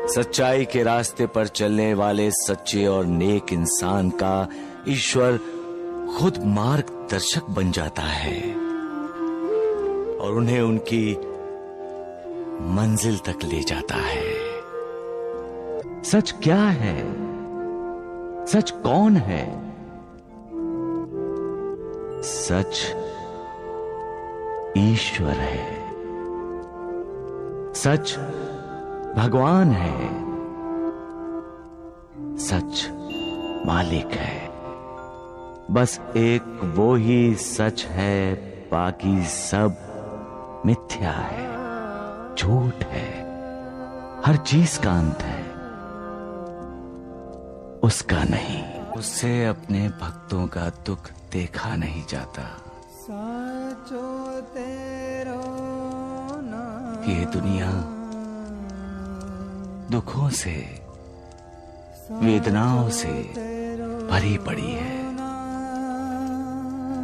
सच्चाई के रास्ते पर चलने वाले सच्चे और नेक इंसान का ईश्वर खुद मार्गदर्शक बन जाता है और उन्हें उनकी मंजिल तक ले जाता है। सच क्या है? सच कौन है? सच ईश्वर है। सच भगवान है। सच मालिक है। बस एक वो ही सच है, बाकी सब मिथ्या है, झूठ है। हर चीज का अंत है, उसका नहीं। उससे अपने भक्तों का दुख देखा नहीं जाता। ये दुनिया दुखों से, वेदनाओं से भरी पड़ी है,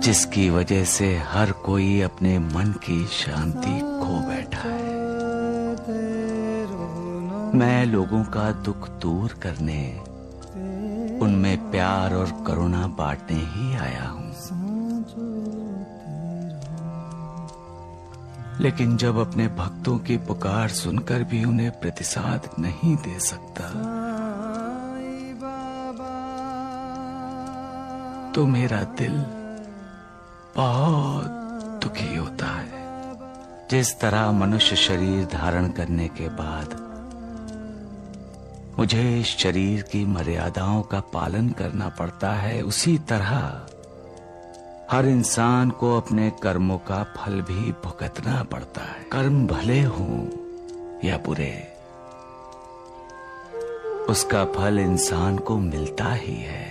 जिसकी वजह से हर कोई अपने मन की शांति खो बैठा है। मैं लोगों का दुख दूर करने, उनमें प्यार और करुणा बांटने ही आया हूं। लेकिन जब अपने भक्तों की पुकार सुनकर भी उन्हें प्रतिसाद नहीं दे सकता, तो मेरा दिल बहुत दुखी होता है। जिस तरह मनुष्य शरीर धारण करने के बाद मुझे इस शरीर की मर्यादाओं का पालन करना पड़ता है, उसी तरह हर इंसान को अपने कर्मों का फल भी भुगतना पड़ता है। कर्म भले हों या बुरे, उसका फल इंसान को मिलता ही है।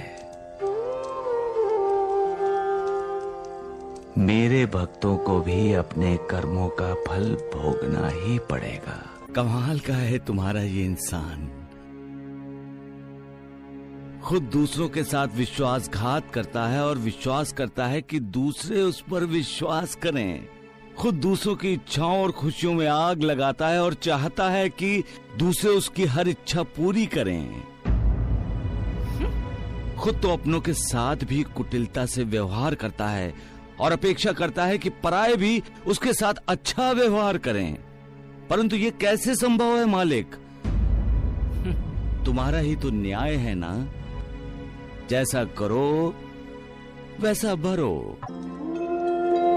मेरे भक्तों को भी अपने कर्मों का फल भोगना ही पड़ेगा। कमाल का है तुम्हारा ये इंसान। खुद दूसरों के साथ विश्वासघात करता है और विश्वास करता है कि दूसरे उस पर विश्वास करें। खुद दूसरों की इच्छाओं और खुशियों में आग लगाता है और चाहता है कि दूसरे उसकी हर इच्छा पूरी करें। खुद तो अपनों के साथ भी कुटिलता से व्यवहार करता है और अपेक्षा करता है कि पराये भी उसके साथ अच्छा व्यवहार करें। परंतु ये कैसे संभव है मालिक? तुम्हारा ही तो न्याय है ना। जैसा करो वैसा भरो।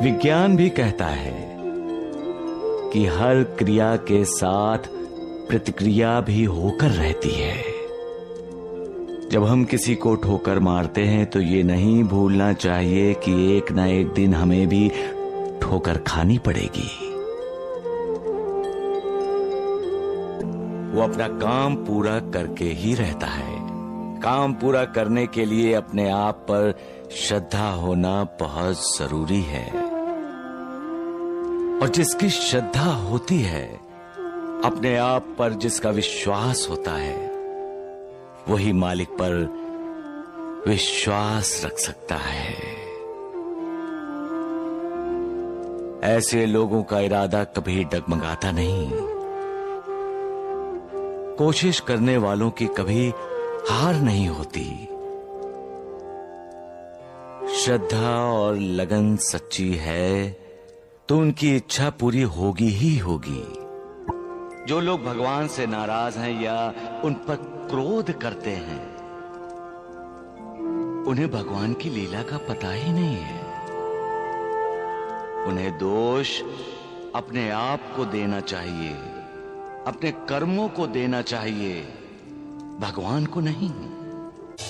विज्ञान भी कहता है कि हर क्रिया के साथ प्रतिक्रिया भी होकर रहती है। जब हम किसी को ठोकर मारते हैं तो ये नहीं भूलना चाहिए कि एक ना एक दिन हमें भी ठोकर खानी पड़ेगी। वो अपना काम पूरा करके ही रहता है। काम पूरा करने के लिए अपने आप पर श्रद्धा होना बहुत जरूरी है। और जिसकी श्रद्धा होती है, अपने आप पर जिसका विश्वास होता है, वही मालिक पर विश्वास रख सकता है। ऐसे लोगों का इरादा कभी डगमगाता नहीं। कोशिश करने वालों की कभी हार नहीं होती। श्रद्धा और लगन सच्ची है तो उनकी इच्छा पूरी होगी ही होगी। जो लोग भगवान से नाराज हैं या उन पर क्रोध करते हैं, उन्हें भगवान की लीला का पता ही नहीं है। उन्हें दोष अपने आप को देना चाहिए, अपने कर्मों को देना चाहिए, भगवान को नहीं।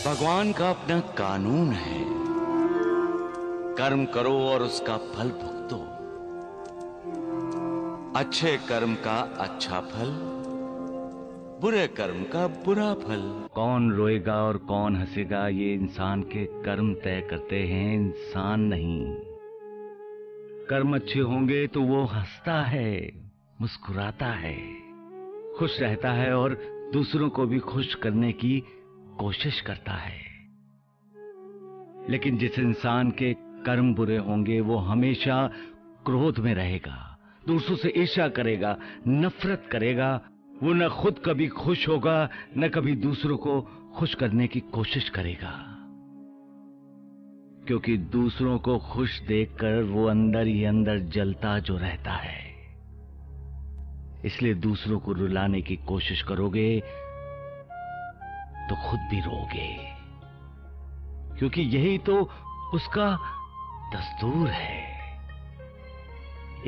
भगवान का अपना कानून है, कर्म करो और उसका फल भुगतो। अच्छे कर्म का अच्छा फल, बुरे कर्म का बुरा फल। कौन रोएगा और कौन हंसेगा, ये इंसान के कर्म तय करते हैं, इंसान नहीं। कर्म अच्छे होंगे तो वो हंसता है, मुस्कुराता है, खुश रहता है और दूसरों को भी खुश करने की कोशिश करता है। लेकिन जिस इंसान के कर्म बुरे होंगे, वो हमेशा क्रोध में रहेगा, दूसरों से ईर्ष्या करेगा, नफरत करेगा वो न खुद कभी खुश होगा, न कभी दूसरों को खुश करने की कोशिश करेगा, क्योंकि दूसरों को खुश देखकर वो अंदर ही अंदर जलता जो रहता है। इसलिए दूसरों को रुलाने की कोशिश करोगे तो खुद भी रोगे, क्योंकि यही तो उसका दस्तूर है।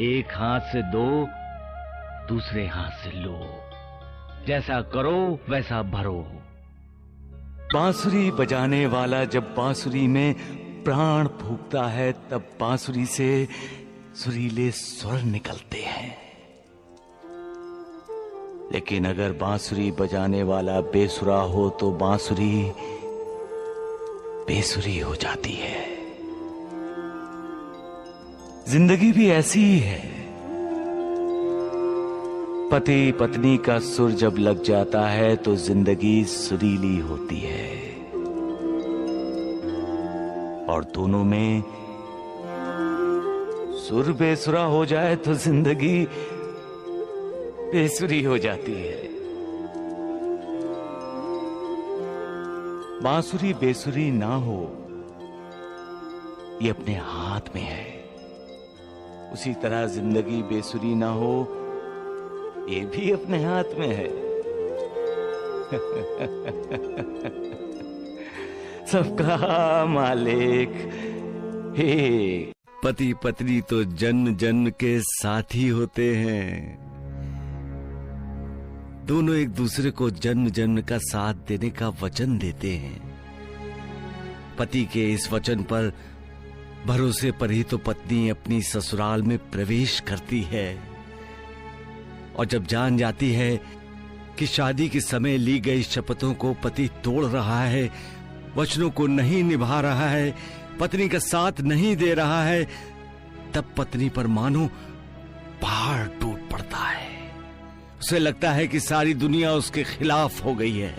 एक हाथ से दो, दूसरे हाथ से लो, जैसा करो वैसा भरो। बांसुरी बजाने वाला जब बांसुरी में प्राण फूंकता है तब बांसुरी से सुरीले स्वर निकलते हैं। लेकिन अगर बांसुरी बजाने वाला बेसुरा हो तो बांसुरी बेसुरी हो जाती है। जिंदगी भी ऐसी ही है। पति पत्नी का सुर जब लग जाता है तो जिंदगी सुरीली होती है, और दोनों में सुर बेसुरा हो जाए तो जिंदगी बेसुरी हो जाती है। बांसुरी बेसुरी ना हो ये अपने हाथ में है, उसी तरह जिंदगी बेसुरी ना हो ये भी अपने हाथ में है। सबका मालिक हे। पति पत्नी तो जन्म जन्म के साथी होते हैं। दोनों एक दूसरे को जन्म जन्म का साथ देने का वचन देते हैं। पति के इस वचन पर भरोसे पर ही तो पत्नी अपनी ससुराल में प्रवेश करती है, और जब जान जाती है कि शादी के समय ली गई शपथों को पति तोड़ रहा है, वचनों को नहीं निभा रहा है, पत्नी का साथ नहीं दे रहा है, तब पत्नी पर मानो पहाड़ टूट पड़ता है। उसे लगता है कि सारी दुनिया उसके खिलाफ हो गई है।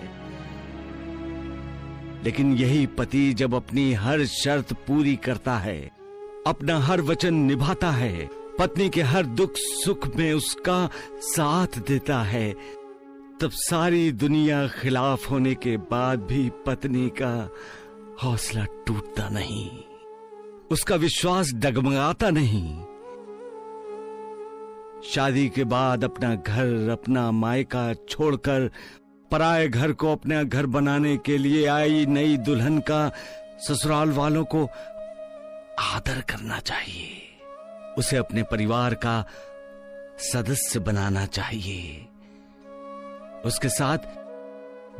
लेकिन यही पति जब अपनी हर शर्त पूरी करता है, अपना हर वचन निभाता है, पत्नी के हर दुख सुख में उसका साथ देता है, तब सारी दुनिया खिलाफ होने के बाद भी पत्नी का हौसला टूटता नहीं, उसका विश्वास डगमगाता नहीं। शादी के बाद अपना घर, अपना मायका छोड़कर पराये घर को अपना घर बनाने के लिए आई नई दुल्हन का ससुराल वालों को आदर करना चाहिए, उसे अपने परिवार का सदस्य बनाना चाहिए, उसके साथ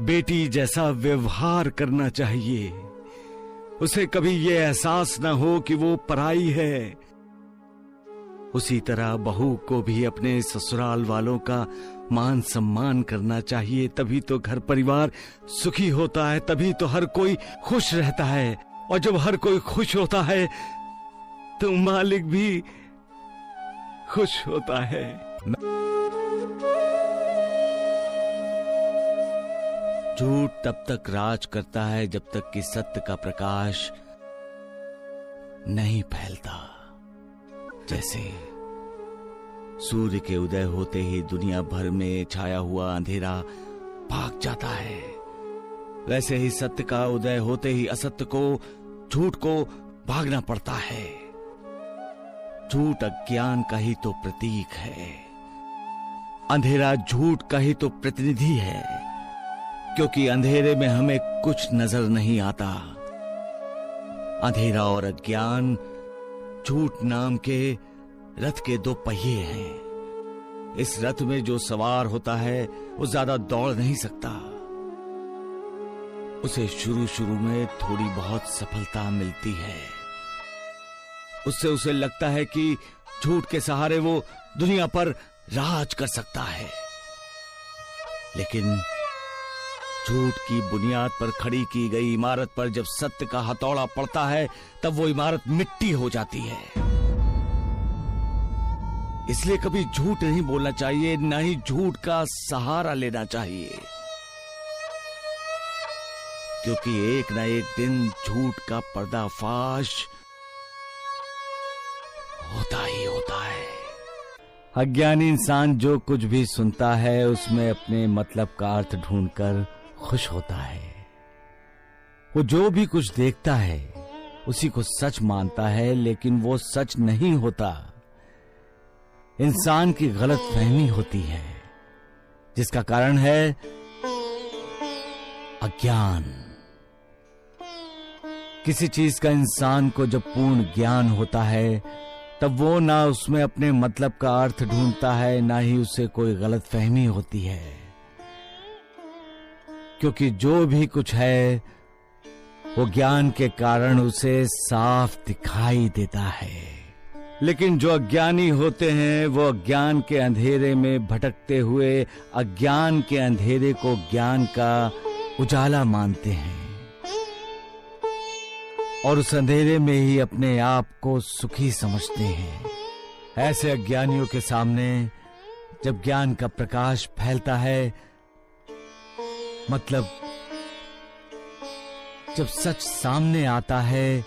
बेटी जैसा व्यवहार करना चाहिए। उसे कभी ये एहसास ना हो कि वो पराई है। उसी तरह बहू को भी अपने ससुराल वालों का मान सम्मान करना चाहिए। तभी तो घर परिवार सुखी होता है, तभी तो हर कोई खुश रहता है, और जब हर कोई खुश होता है तो मालिक भी खुश होता है। झूठ तब तक राज करता है जब तक कि सत्य का प्रकाश नहीं फैलता। जैसे सूर्य के उदय होते ही दुनिया भर में छाया हुआ अंधेरा भाग जाता है, वैसे ही सत्य का उदय होते ही असत्य को, झूठ को भागना पड़ता है। झूठ अज्ञान का ही तो प्रतीक है, अंधेरा झूठ का ही तो प्रतिनिधि है, क्योंकि अंधेरे में हमें कुछ नजर नहीं आता। अंधेरा और अज्ञान झूठ नाम के रथ के दो पहिए हैं। इस रथ में जो सवार होता है वो ज्यादा दौड़ नहीं सकता। उसे शुरू शुरू में थोड़ी बहुत सफलता मिलती है, उससे उसे लगता है कि झूठ के सहारे वो दुनिया पर राज कर सकता है। लेकिन झूठ की बुनियाद पर खड़ी की गई इमारत पर जब सत्य का हथौड़ा पड़ता है तब वो इमारत मिट्टी हो जाती है। इसलिए कभी झूठ नहीं बोलना चाहिए, न ही झूठ का सहारा लेना चाहिए, क्योंकि एक न एक दिन झूठ का पर्दाफाश होता ही होता है। अज्ञानी इंसान जो कुछ भी सुनता है उसमें अपने मतलब का अर्थ ढूंढकर खुश होता है। वो जो भी कुछ देखता है उसी को सच मानता है, लेकिन वो सच नहीं होता। इंसान की गलत फहमी होती है, जिसका कारण है अज्ञान। किसी चीज का इंसान को जब पूर्ण ज्ञान होता है तब वो ना उसमें अपने मतलब का अर्थ ढूंढता है, ना ही उसे कोई गलत फहमी होती है, क्योंकि जो भी कुछ है वो ज्ञान के कारण उसे साफ दिखाई देता है। लेकिन जो अज्ञानी होते हैं वो अज्ञान के अंधेरे में भटकते हुए अज्ञान के अंधेरे को ज्ञान का उजाला मानते हैं और उस अंधेरे में ही अपने आप को सुखी समझते हैं। ऐसे अज्ञानियों के सामने जब ज्ञान का प्रकाश फैलता है, मतलब जब सच सामने आता है,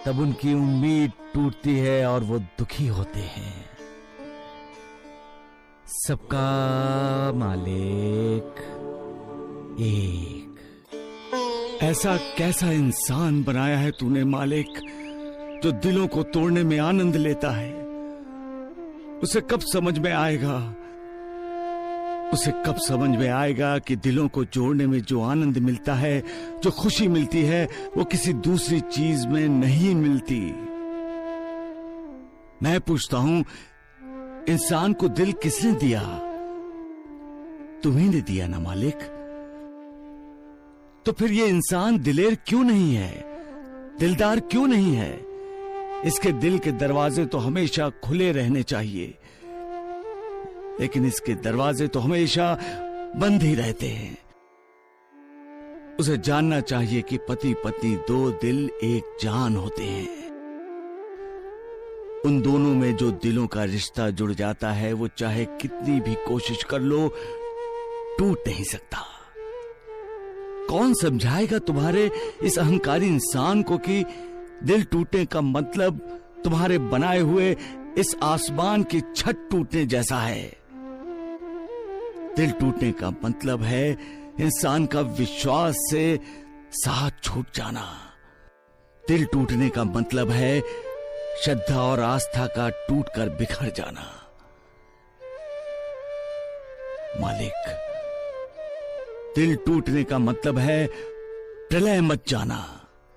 तब उनकी उम्मीद टूटती है और वो दुखी होते हैं। सबका मालिक एक। ऐसा कैसा इंसान बनाया है तूने मालिक, जो दिलों को तोड़ने में आनंद लेता है। उसे कब समझ में आएगा, उसे कब समझ में आएगा कि दिलों को जोड़ने में जो आनंद मिलता है, जो खुशी मिलती है, वो किसी दूसरी चीज में नहीं मिलती। मैं पूछता हूं, इंसान को दिल किसने दिया? तुम्ही ने दिया ना मालिक। तो फिर ये इंसान दिलेर क्यों नहीं है, दिलदार क्यों नहीं है? इसके दिल के दरवाजे तो हमेशा खुले रहने चाहिए, लेकिन इसके दरवाजे तो हमेशा बंद ही रहते हैं। उसे जानना चाहिए कि पति पत्नी दो दिल एक जान होते हैं। उन दोनों में जो दिलों का रिश्ता जुड़ जाता है, वो चाहे कितनी भी कोशिश कर लो, टूट नहीं सकता। कौन समझाएगा तुम्हारे इस अहंकारी इंसान को कि दिल टूटने का मतलब तुम्हारे बनाए हुए इस आसमान की छत टूटने जैसा है? दिल टूटने का मतलब है इंसान का विश्वास से साथ छूट जाना। दिल टूटने का मतलब है श्रद्धा और आस्था का टूटकर बिखर जाना। मालिक, दिल टूटने का मतलब है प्रलय मच जाना,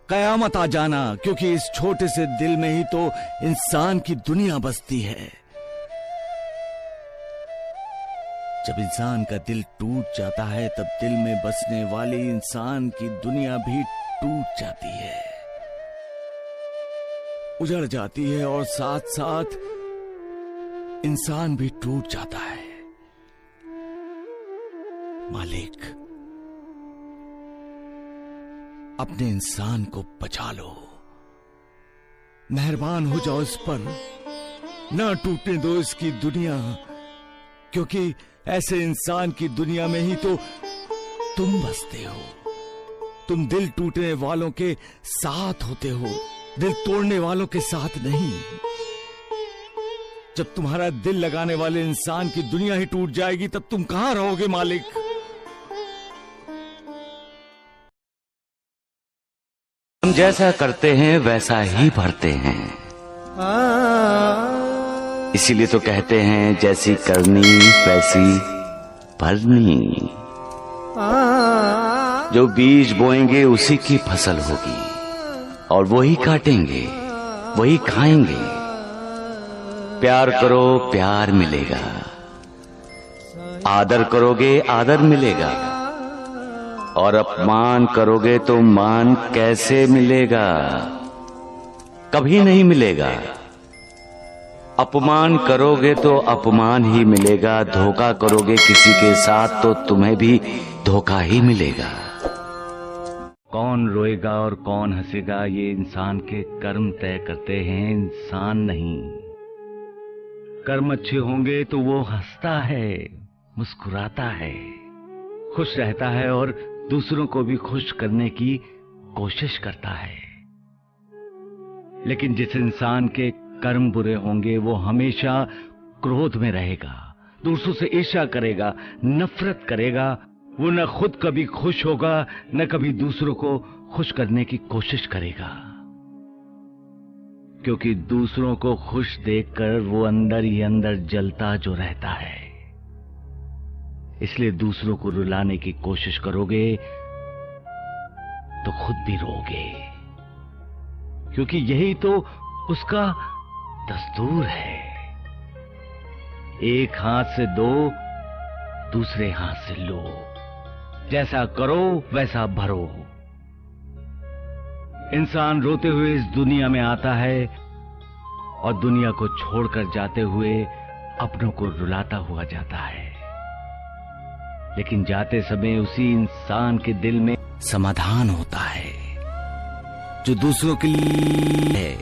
कयामत आ जाना, क्योंकि इस छोटे से दिल में ही तो इंसान की दुनिया बसती है। जब इंसान का दिल टूट जाता है, तब दिल में बसने वाली इंसान की दुनिया भी टूट जाती है, उजड़ जाती है, और साथ साथ इंसान भी टूट जाता है। मालिक, अपने इंसान को बचा लो, मेहरबान हो जाओ इस पर, ना टूटने दो इसकी दुनिया, क्योंकि ऐसे इंसान की दुनिया में ही तो तुम बसते हो। तुम दिल टूटने वालों के साथ होते हो, दिल तोड़ने वालों के साथ नहीं। जब तुम्हारा दिल लगाने वाले इंसान की दुनिया ही टूट जाएगी, तब तुम कहां रहोगे मालिक? हम जैसा करते हैं वैसा ही भरते हैं। इसीलिए तो कहते हैं, जैसी करनी वैसी भरनी। जो बीज बोएंगे उसी की फसल होगी, और वही काटेंगे, वही खाएंगे। प्यार करो, प्यार मिलेगा। आदर करोगे, आदर मिलेगा। और अपमान करोगे तो मान कैसे मिलेगा? कभी नहीं मिलेगा। अपमान करोगे तो अपमान ही मिलेगा। धोखा करोगे किसी के साथ तो तुम्हें भी धोखा ही मिलेगा। कौन रोएगा और कौन हंसेगा, ये इंसान के कर्म तय करते हैं, इंसान नहीं। कर्म अच्छे होंगे तो वो हंसता है, मुस्कुराता है, खुश रहता है और दूसरों को भी खुश करने की कोशिश करता है। लेकिन जिस इंसान के कर्म बुरे होंगे, वो हमेशा क्रोध में रहेगा, दूसरों से ईर्ष्या करेगा, नफरत करेगा, वो न खुद कभी खुश होगा न कभी दूसरों को खुश करने की कोशिश करेगा, क्योंकि दूसरों को खुश देखकर वो अंदर ही अंदर जलता जो रहता है। इसलिए दूसरों को रुलाने की कोशिश करोगे तो खुद भी रोगे, क्योंकि यही तो उसका दस्तूर है। एक हाथ से दो, दूसरे हाथ से लो, जैसा करो वैसा भरो। इंसान रोते हुए इस दुनिया में आता है और दुनिया को छोड़कर जाते हुए अपनों को रुलाता हुआ जाता है, लेकिन जाते समय उसी इंसान के दिल में समाधान होता है, जो दूसरों के लिए है,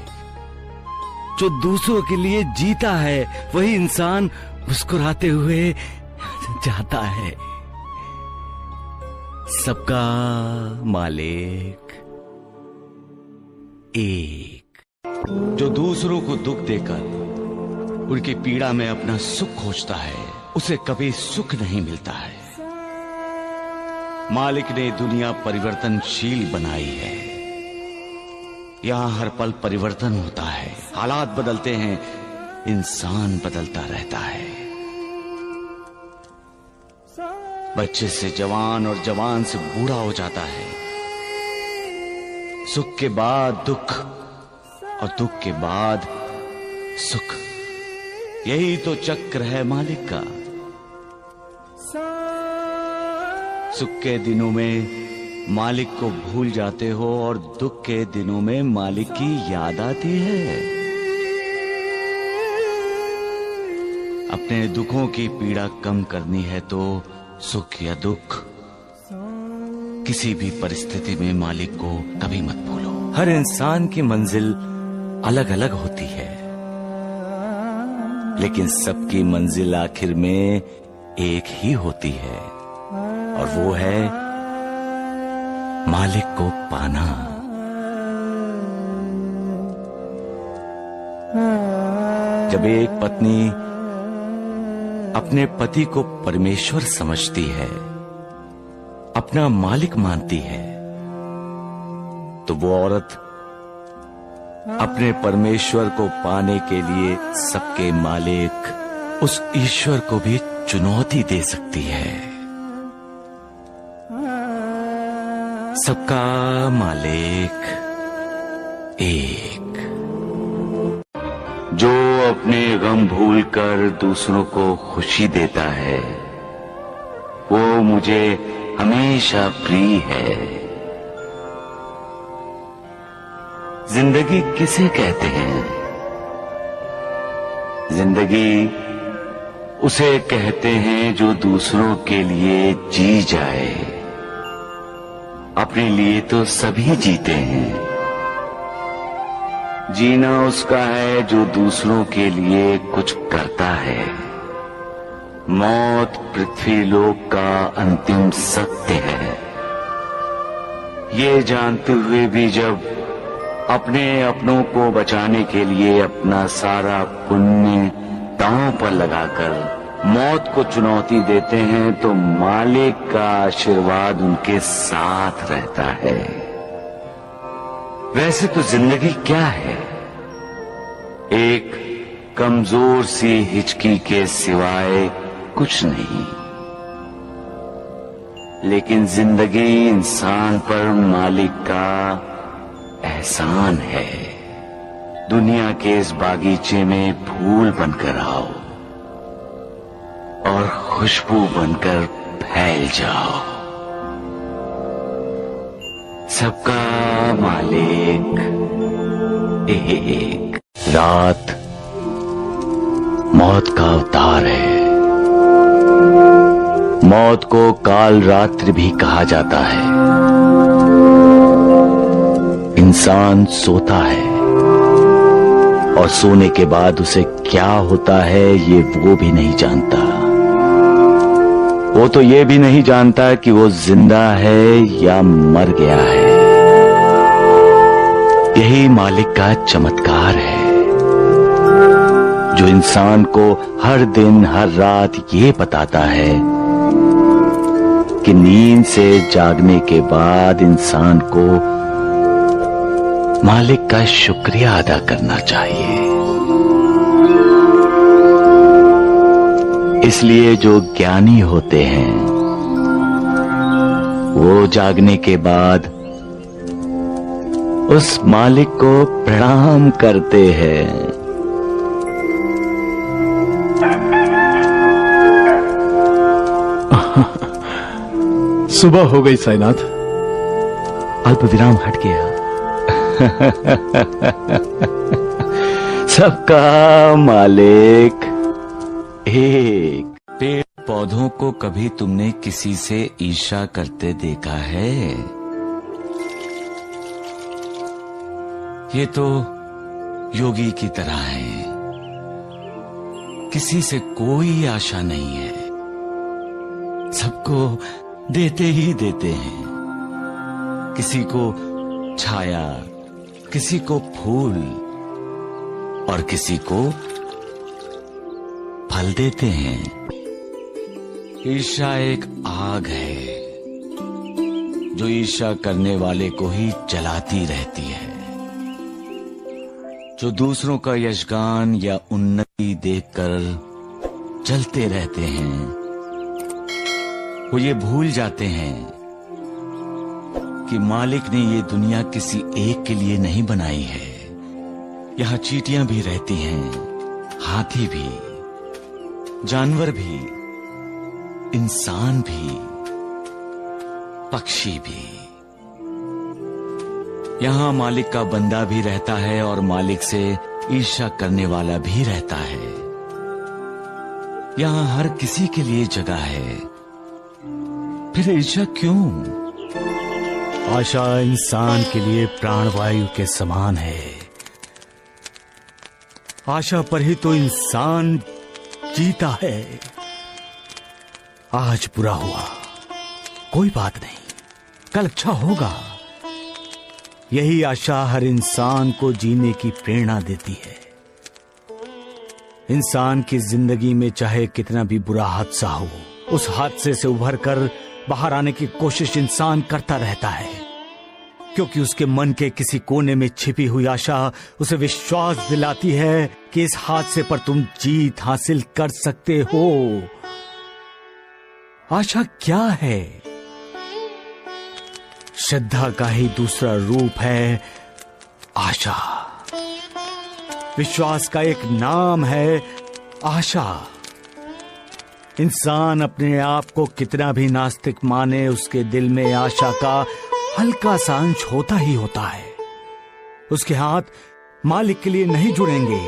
जो दूसरों के लिए जीता है, वही इंसान मुस्कुराते हुए जाता है। सबका मालिक एक। जो दूसरों को दुख देकर उनकी पीड़ा में अपना सुख खोजता है, उसे कभी सुख नहीं मिलता है। मालिक ने दुनिया परिवर्तनशील बनाई है। यहां हर पल परिवर्तन होता है, हालात बदलते हैं, इंसान बदलता रहता है। बच्चे से जवान और जवान से बूढ़ा हो जाता है। सुख के बाद दुख और दुख के बाद सुख, यही तो चक्र है मालिक का। सुख के दिनों में मालिक को भूल जाते हो और दुख के दिनों में मालिक की याद आती है। अपने दुखों की पीड़ा कम करनी है तो सुख या दुख, किसी भी परिस्थिति में मालिक को कभी मत भूलो। हर इंसान की मंजिल अलग अलग होती है, लेकिन सबकी मंजिल आखिर में एक ही होती है, और वो है मालिक को पाना। जब एक पत्नी अपने पति को परमेश्वर समझती है, अपना मालिक मानती है, तो वो औरत अपने परमेश्वर को पाने के लिए सबके मालिक उस ईश्वर को भी चुनौती दे सकती है। सबका मालिक एक। जो अपने गम भूलकर दूसरों को खुशी देता है, वो मुझे हमेशा प्रिय है। जिंदगी किसे कहते हैं? जिंदगी उसे कहते हैं जो दूसरों के लिए जी जाए। अपने लिए तो सभी जीते हैं, जीना उसका है जो दूसरों के लिए कुछ करता है। मौत पृथ्वी लोक का अंतिम सत्य है। ये जानते हुए भी जब अपने अपनों को बचाने के लिए अपना सारा पुण्य दांव पर लगाकर मौत को चुनौती देते हैं, तो मालिक का आशीर्वाद उनके साथ रहता है। वैसे तो जिंदगी क्या है? एक कमजोर सी हिचकी के सिवाय कुछ नहीं। लेकिन जिंदगी इंसान पर मालिक का एहसान है। दुनिया के इस बागीचे में फूल बनकर आओ और खुशबू बनकर फैल जाओ। सबका मालिक एक। रात मौत का अवतार है। मौत को काल रात्रि भी कहा जाता है। इंसान सोता है और सोने के बाद उसे क्या होता है ये वो भी नहीं जानता। वो तो ये भी नहीं जानता कि वो जिंदा है या मर गया है। यही मालिक का चमत्कार है। जो इंसान को हर दिन हर रात ये बताता है कि नींद से जागने के बाद इंसान को मालिक का शुक्रिया अदा करना चाहिए। इसलिए जो ज्ञानी होते हैं वो जागने के बाद उस मालिक को प्रणाम करते हैं। सुबह हो गई साईनाथ। अल्प विराम हट गया। सबका मालिक एक। पेड़ पौधों को कभी तुमने किसी से ईर्ष्या करते देखा है? ये तो योगी की तरह है, किसी से कोई आशा नहीं है, सबको देते ही देते हैं। किसी को छाया, किसी को फूल और किसी को फल देते हैं। ईर्ष्या एक आग है जो ईर्ष्या करने वाले को ही जलाती रहती है। जो दूसरों का यशगान या उन्नति देखकर जलते रहते हैं, वो ये भूल जाते हैं कि मालिक ने ये दुनिया किसी एक के लिए नहीं बनाई है। यहाँ चींटियां भी रहती हैं, हाथी भी, जानवर भी, इंसान भी, पक्षी भी। यहाँ मालिक का बंदा भी रहता है और मालिक से ईर्ष्या करने वाला भी रहता है। यहाँ हर किसी के लिए जगह है, फिर ईर्ष्या क्यों? आशा इंसान के लिए प्राणवायु के समान है। आशा पर ही तो इंसान जीता है। आज बुरा हुआ, कोई बात नहीं, कल अच्छा होगा। यही आशा हर इंसान को जीने की प्रेरणा देती है। इंसान की जिंदगी में चाहे कितना भी बुरा हादसा हो, उस हादसे से उभरकर बाहर आने की कोशिश इंसान करता रहता है, क्योंकि उसके मन के किसी कोने में छिपी हुई आशा उसे विश्वास दिलाती है कि इस हादसे पर तुम जीत हासिल कर सकते हो। आशा क्या है? श्रद्धा का ही दूसरा रूप है आशा। विश्वास का एक नाम है आशा। इंसान अपने आप को कितना भी नास्तिक माने, उसके दिल में आशा का हल्का सा अंश होता ही होता है। उसके हाथ मालिक के लिए नहीं जुड़ेंगे,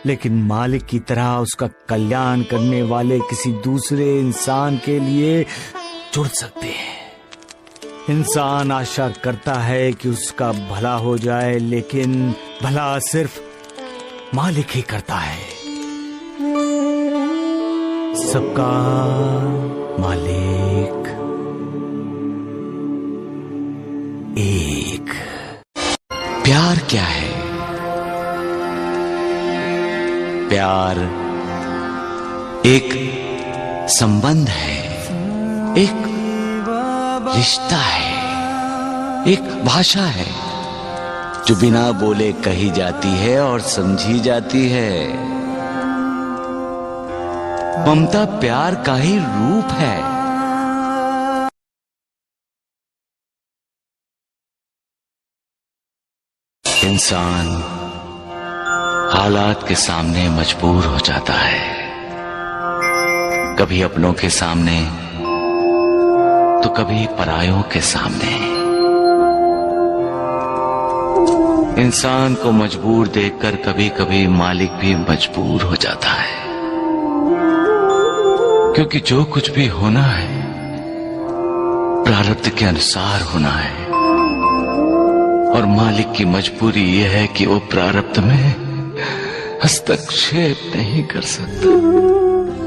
लेकिन मालिक की तरह उसका कल्याण करने वाले किसी दूसरे इंसान के लिए जुड़ सकते हैं। इंसान आशा करता है कि उसका भला हो जाए, लेकिन भला सिर्फ मालिक ही करता है। सबका मालिक एक। प्यार क्या है? प्यार एक संबंध है, एक रिश्ता है, एक भाषा है जो बिना बोले कही जाती है और समझी जाती है। ममता प्यार का ही रूप है। इंसान हालात के सामने मजबूर हो जाता है, कभी अपनों के सामने तो कभी परायों के सामने। इंसान को मजबूर देखकर कभी कभी मालिक भी मजबूर हो जाता है, क्योंकि जो कुछ भी होना है प्रारब्ध के अनुसार होना है, और मालिक की मजबूरी यह है कि वो प्रारब्ध में हस्तक्षेप नहीं कर सकता।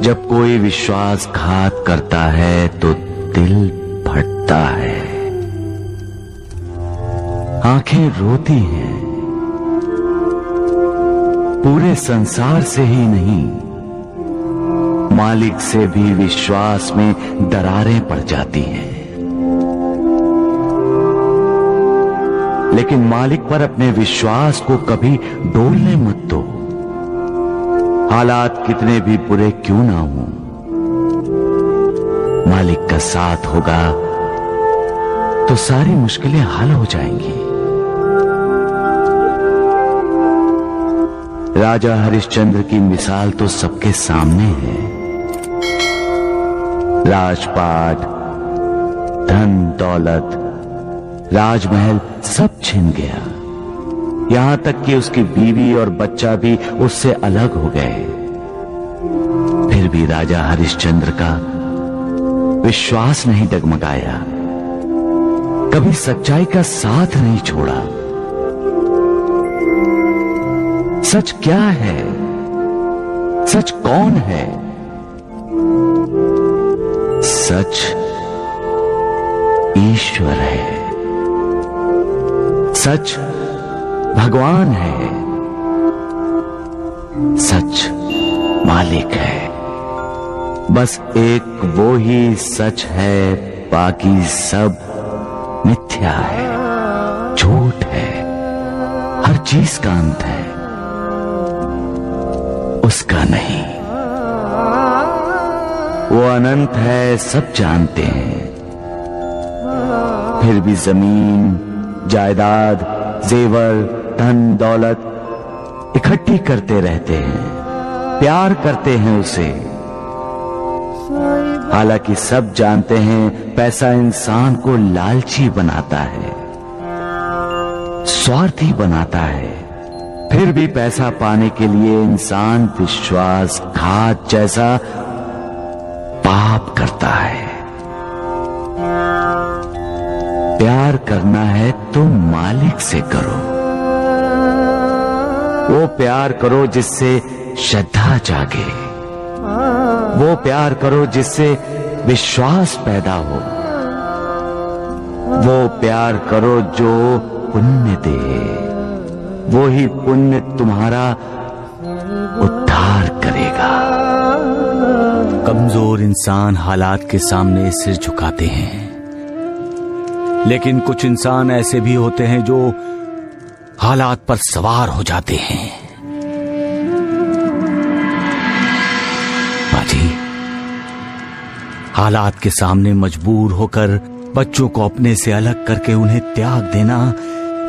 जब कोई विश्वासघात करता है तो दिल फटता है, आंखें रोती हैं, पूरे संसार से ही नहीं, मालिक से भी विश्वास में दरारें पड़ जाती हैं। लेकिन मालिक पर अपने विश्वास को कभी डोलने मत दो। हालात कितने भी बुरे क्यों ना हो, मालिक का साथ होगा तो सारी मुश्किलें हल हो जाएंगी। राजा हरिश्चंद्र की मिसाल तो सबके सामने है। राजपाट, धन दौलत, राजमहल सब छिन गया। यहां तक कि उसकी बीवी और बच्चा भी उससे अलग हो गए। फिर भी राजा हरिश्चंद्र का विश्वास नहीं डगमगाया, कभी सच्चाई का साथ नहीं छोड़ा। सच क्या है? सच कौन है? सच ईश्वर है, सच भगवान है, सच मालिक है। बस एक वो ही सच है, बाकी सब मिथ्या है, झूठ है। हर चीज का अंत है, उसका नहीं। वो अनंत है, सब जानते हैं। फिर भी जमीन, जायदाद, जेवर, धन दौलत इकट्ठी करते रहते हैं, प्यार करते हैं उसे। हालांकि सब जानते हैं पैसा इंसान को लालची बनाता है, स्वार्थी बनाता है। फिर भी पैसा पाने के लिए इंसान विश्वासघात जैसा पाप करता है। प्यार करना है तो मालिक से करो। वो प्यार करो जिससे श्रद्धा जागे, वो प्यार करो जिससे विश्वास पैदा हो, वो प्यार करो जो पुण्य दे। वो ही पुण्य तुम्हारा उद्धार करेगा। कमजोर इंसान हालात के सामने सिर झुकाते हैं, लेकिन कुछ इंसान ऐसे भी होते हैं जो हालात पर सवार हो जाते हैं। बाजी, हालात के सामने मजबूर होकर बच्चों को अपने से अलग करके उन्हें त्याग देना,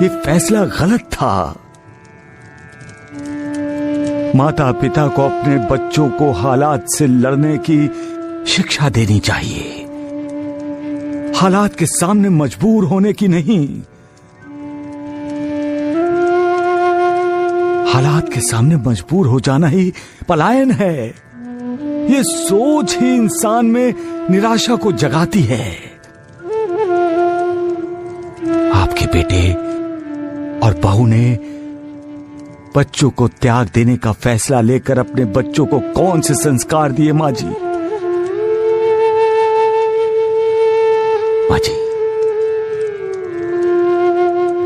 ये फैसला गलत था। माता पिता को अपने बच्चों को हालात से लड़ने की शिक्षा देनी चाहिए, हालात के सामने मजबूर होने की नहीं। हालात के सामने मजबूर हो जाना ही पलायन है। ये सोच ही इंसान में निराशा को जगाती है। आपके बेटे और बहू ने बच्चों को त्याग देने का फैसला लेकर अपने बच्चों को कौन से संस्कार दिए माँ जी? माँ जी,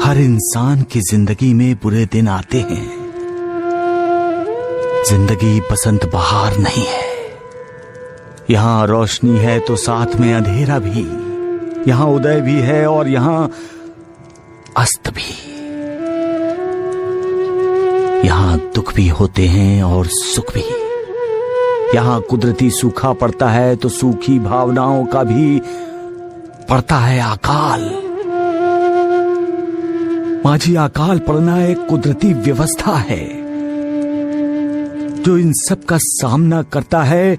हर इंसान की जिंदगी में बुरे दिन आते हैं। जिंदगी बसंत बहार नहीं है। यहां रोशनी है तो साथ में अंधेरा भी, यहां उदय भी है और यहां अस्त भी। यहां दुख भी होते हैं और सुख भी। यहां कुदरती सूखा पड़ता है तो सूखी भावनाओं का भी पड़ता है अकाल। माँ जी, अकाल पड़ना एक कुदरती व्यवस्था है। जो इन सब का सामना करता है,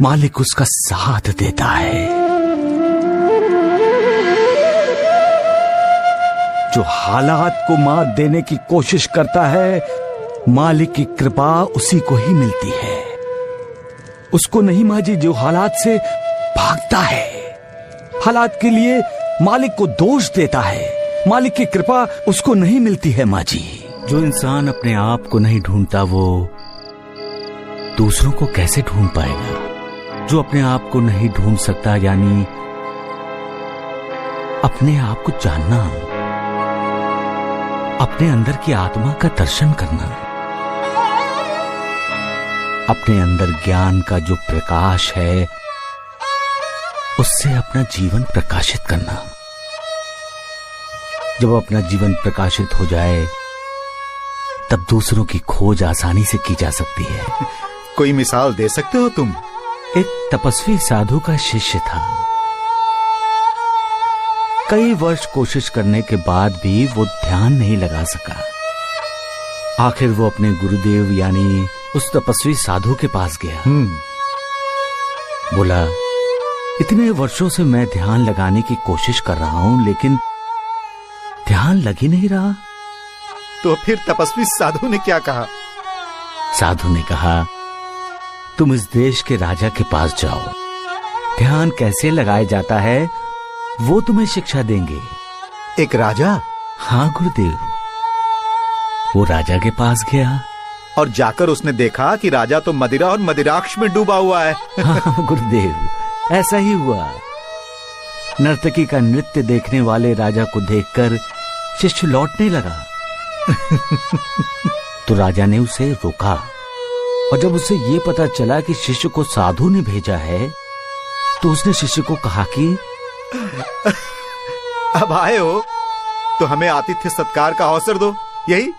मालिक उसका साथ देता है। जो हालात को मात देने की कोशिश करता है, मालिक की कृपा उसी को ही मिलती है। उसको नहीं माँ जी जो हालात से भागता है। हालात के लिए मालिक को दोष देता है, मालिक की कृपा उसको नहीं मिलती है माँ जी। जो इंसान अपने आप को नहीं ढूंढता वो दूसरों को कैसे ढूंढ पाएगा? जो अपने आप को नहीं ढूंढ सकता, यानी अपने आप को जानना, अपने अंदर की आत्मा का दर्शन करना, अपने अंदर ज्ञान का जो प्रकाश है उससे अपना जीवन प्रकाशित करना। जब अपना जीवन प्रकाशित हो जाए तब दूसरों की खोज आसानी से की जा सकती है। कोई मिसाल दे सकते हो तुम? एक तपस्वी साधु का शिष्य था। कई वर्ष कोशिश करने के बाद भी वो ध्यान नहीं लगा सका। आखिर वो अपने गुरुदेव यानी उस तपस्वी साधु के पास गया। बोला, इतने वर्षों से मैं ध्यान लगाने की कोशिश कर रहा हूं लेकिन ध्यान लग ही नहीं रहा। तो फिर तपस्वी साधु ने क्या कहा? साधु ने कहा, तुम इस देश के राजा के पास जाओ, ध्यान कैसे लगाया जाता है वो तुम्हें शिक्षा देंगे। एक राजा? हाँ गुरुदेव। वो राजा के पास गया और जाकर उसने देखा कि राजा तो मदिरा और मदिराक्ष में डूबा हुआ है। हाँ गुरुदेव, ऐसा ही हुआ। नर्तकी का नृत्य देखने वाले राजा को देखकर शिष्य लौटने लगा। तो राजा ने उसे रोका और जब उसे ये पता चला कि शिष्य को साधु ने भेजा है तो उसने शिष्य को कहा कि अब आए हो तो हमें आतिथ्य सत्कार का अवसर दो, यही?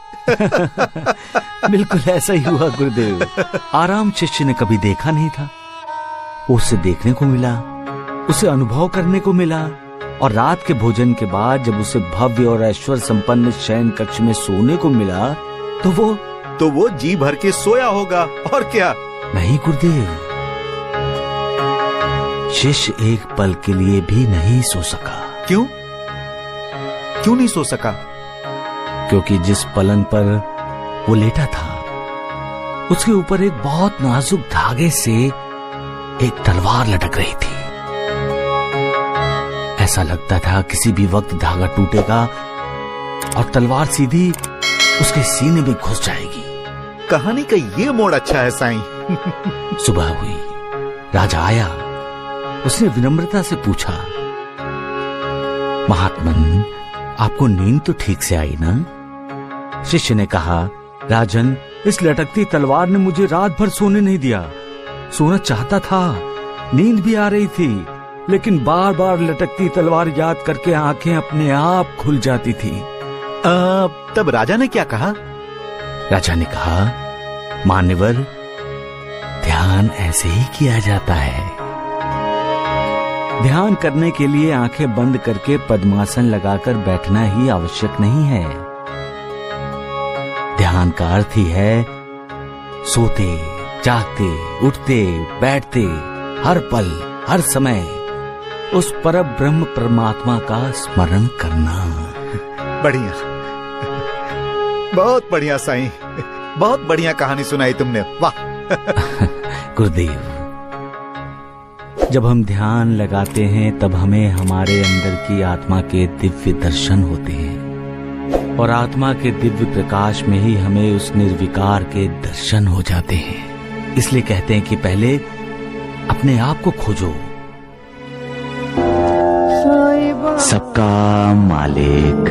बिल्कुल ऐसा ही हुआ गुरुदेव। आराम शिष्य ने कभी देखा नहीं था। उसे देखने को मिला, उसे अनुभव करने को मिला और रात के भोजन के बाद जब उसे भव्य और ऐश्वर्य संपन्न शयन कक्ष में सोने को मिला तो वो जी भर के सोया होगा और क्या? नहीं गुरुदेव, शिष्य एक पल के लिए भी नहीं सो सका। क्यों नहीं सो सका? क्योंकि जिस पलंग पर वो लेटा था उसके ऊपर एक बहुत नाजुक धागे से एक तलवार लटक रही थी। ऐसा लगता था किसी भी वक्त धागा टूटेगा और तलवार सीधी उसके सीने में घुस जाएगी। कहानी का ये मोड़ अच्छा है साईं। सुबह हुई, राजा आया। उसने विनम्रता से पूछा, महात्मन, आपको नींद तो ठीक से आई ना? शिष्य ने कहा, राजन, इस लटकती तलवार ने मुझे रात भर सोने नहीं दिया। सोना चाहता था, नींद भी आ रही थी, लेकिन बार बार लटकती तलवार याद करके आंखें अपने आप खुल जाती थी। तब राजा ने क्या कहा? राजा ने कहा, मान्यवर, ध्यान ऐसे ही किया जाता है। ध्यान करने के लिए आंखें बंद करके पद्मासन लगाकर बैठना ही आवश्यक नहीं है। ध्यान का अर्थ ही है सोते, जागते, उठते, बैठते, हर पल, हर समय उस परम ब्रह्म परमात्मा का स्मरण करना। बढ़िया, बहुत बढ़िया साईं, बहुत बढ़िया कहानी सुनाई तुमने, वाह। गुरुदेव, जब हम ध्यान लगाते हैं तब हमें हमारे अंदर की आत्मा के दिव्य दर्शन होते हैं और आत्मा के दिव्य प्रकाश में ही हमें उस निर्विकार के दर्शन हो जाते हैं। इसलिए कहते हैं कि पहले अपने आप को खोजो। सबका मालिक